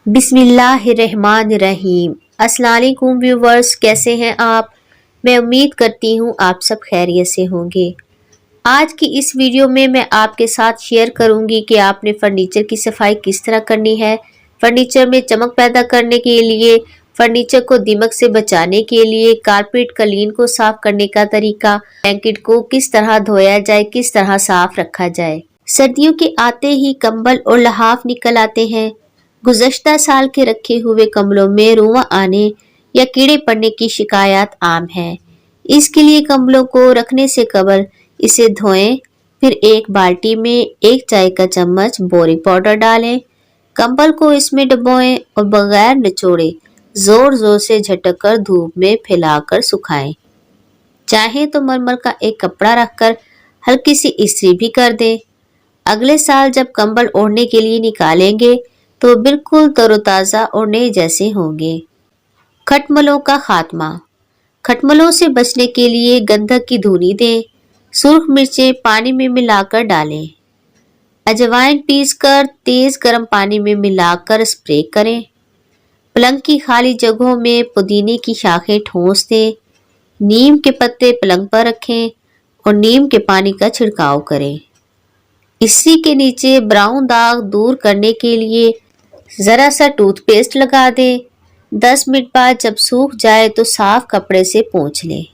बिस्मिल्लाहिर्रहमानिर्रहीम। अस्सलाम वालेकुम व्यूवर्स, कैसे हैं आप? मैं उम्मीद करती हूँ आप सब खैरियत से होंगे। आज की इस वीडियो में मैं आपके साथ शेयर करूंगी कि आपने फर्नीचर की सफाई किस तरह करनी है, फर्नीचर में चमक पैदा करने के लिए, फर्नीचर को दीमक से बचाने के लिए, कारपेट कलीन को साफ करने का तरीका, ब्लैंकेट को किस तरह धोया जाए, किस तरह साफ रखा जाए। सर्दियों के आते ही कंबल और लहाफ निकल आते हैं। गुज़श्ता साल के रखे हुए कंबलों में रुआं आने या कीड़े पड़ने की शिकायत आम है। इसके लिए कंबलों को रखने से कबल इसे धोएं, फिर एक बाल्टी में 1 चाय का चम्मच बोरिक पाउडर डालें, कंबल को इसमें डुबोएं और बगैर निचोड़े जोर जोर से झटक कर धूप में फैलाकर सुखाएं। चाहे तो मलमल का एक कपड़ा रखकर हल्की सी इस्त्री भी कर दें। अगले साल जब कंबल ओढ़ने के लिए निकालेंगे तो बिल्कुल तरोताज़ा और नए जैसे होंगे। खटमलों का खात्मा। खटमलों से बचने के लिए गंधक की धूनी दें, सुर्ख मिर्चें पानी में मिलाकर डालें, अजवाइन पीसकर तेज गर्म पानी में मिलाकर स्प्रे करें। पलंग की खाली जगहों में पुदीने की शाखें ठोंस दें, नीम के पत्ते पलंग पर रखें और नीम के पानी का छिड़काव करें। इसी के नीचे ब्राउन दाग दूर करने के लिए जरा सा टूथपेस्ट लगा दें। 10 मिनट बाद जब सूख जाए तो साफ कपड़े से पोंछ लें।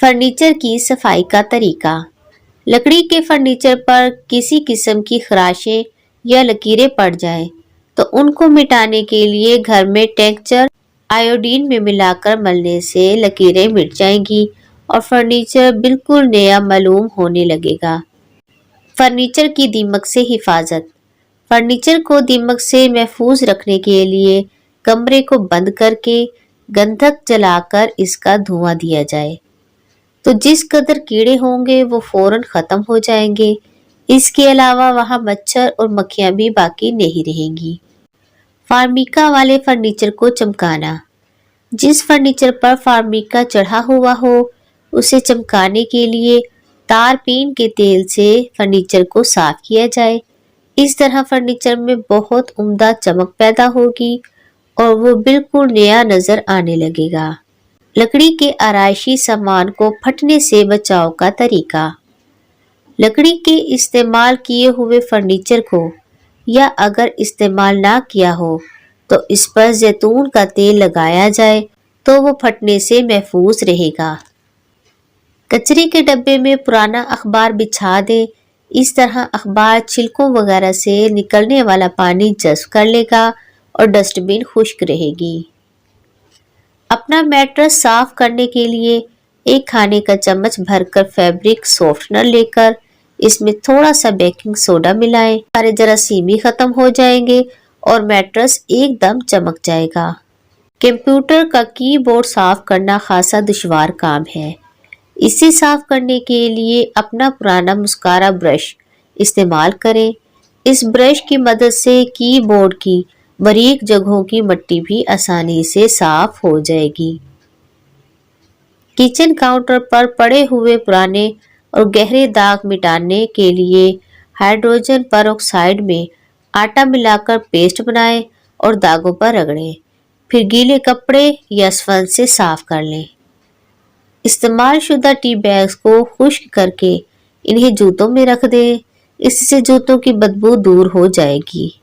फर्नीचर की सफाई का तरीका। लकड़ी के फर्नीचर पर किसी किस्म की खराशें या लकीरें पड़ जाएं तो उनको मिटाने के लिए घर में टेक्चर आयोडीन में मिलाकर मलने से लकीरें मिट जाएंगी और फर्नीचर बिल्कुल नया मालूम होने लगेगा। फर्नीचर की दीमक से हिफाजत। फर्नीचर को दीमक से महफूज रखने के लिए कमरे को बंद करके गंधक जलाकर इसका धुआं दिया जाए तो जिस कदर कीड़े होंगे वो फौरन खत्म हो जाएंगे। इसके अलावा वहां मच्छर और मक्खियां भी बाकी नहीं रहेंगी। फार्मिका वाले फर्नीचर को चमकाना। जिस फर्नीचर पर फार्मिका चढ़ा हुआ हो उसे चमकाने के लिए तारपीन के तेल से फर्नीचर को साफ किया जाए। इस तरह फर्नीचर में बहुत उम्दा चमक पैदा होगी और वो बिल्कुल नया नजर आने लगेगा। लकड़ी के आराइशी सामान को फटने से बचाव का तरीका। लकड़ी के इस्तेमाल किए हुए फर्नीचर को या अगर इस्तेमाल ना किया हो तो इस पर जैतून का तेल लगाया जाए तो वो फटने से महफूज रहेगा। कचरे के डब्बे में पुराना अखबार बिछा दें। इस तरह अखबार छिलकों वगैरह से निकलने वाला पानी जज़्ब कर लेगा और डस्टबिन खुश्क रहेगी। अपना मैट्रेस साफ करने के लिए 1 खाने का चम्मच भरकर फैब्रिक सॉफ्टनर लेकर इसमें थोड़ा सा बेकिंग सोडा मिलाएं। सारे जरासीम भी खत्म हो जाएंगे और मैट्रेस एकदम चमक जाएगा। कंप्यूटर का कीबोर्ड साफ करना खासा दुश्वार काम है। इसे साफ करने के लिए अपना पुराना मुस्कारा ब्रश इस्तेमाल करें। इस ब्रश की मदद से कीबोर्ड की बारीक जगहों की मिट्टी भी आसानी से साफ हो जाएगी। किचन काउंटर पर पड़े हुए पुराने और गहरे दाग मिटाने के लिए हाइड्रोजन पेरोक्साइड में आटा मिलाकर पेस्ट बनाएं और दागों पर रगड़ें। फिर गीले कपड़े या स्पंज से साफ कर लें। इस्तेमाल शुदा टी बैग्स को खुश्क करके इन्हें जूतों में रख दें। इससे जूतों की बदबू दूर हो जाएगी।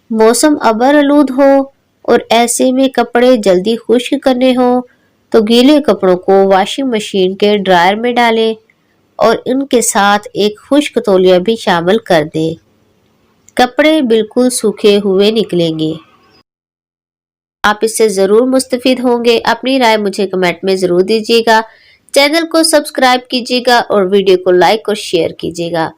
मौसम अबर आलूद हो और ऐसे में कपड़े जल्दी खुश्क करने हो तो गीले कपड़ों को वॉशिंग मशीन के ड्रायर में डालें और इनके साथ एक खुश्क तौलिया भी शामिल कर दें। कपड़े बिल्कुल सूखे हुए निकलेंगे। आप इससे ज़रूर मुस्तफिद होंगे। अपनी राय मुझे कमेंट में ज़रूर दीजिएगा। चैनल को सब्सक्राइब कीजिएगा और वीडियो को लाइक और शेयर कीजिएगा।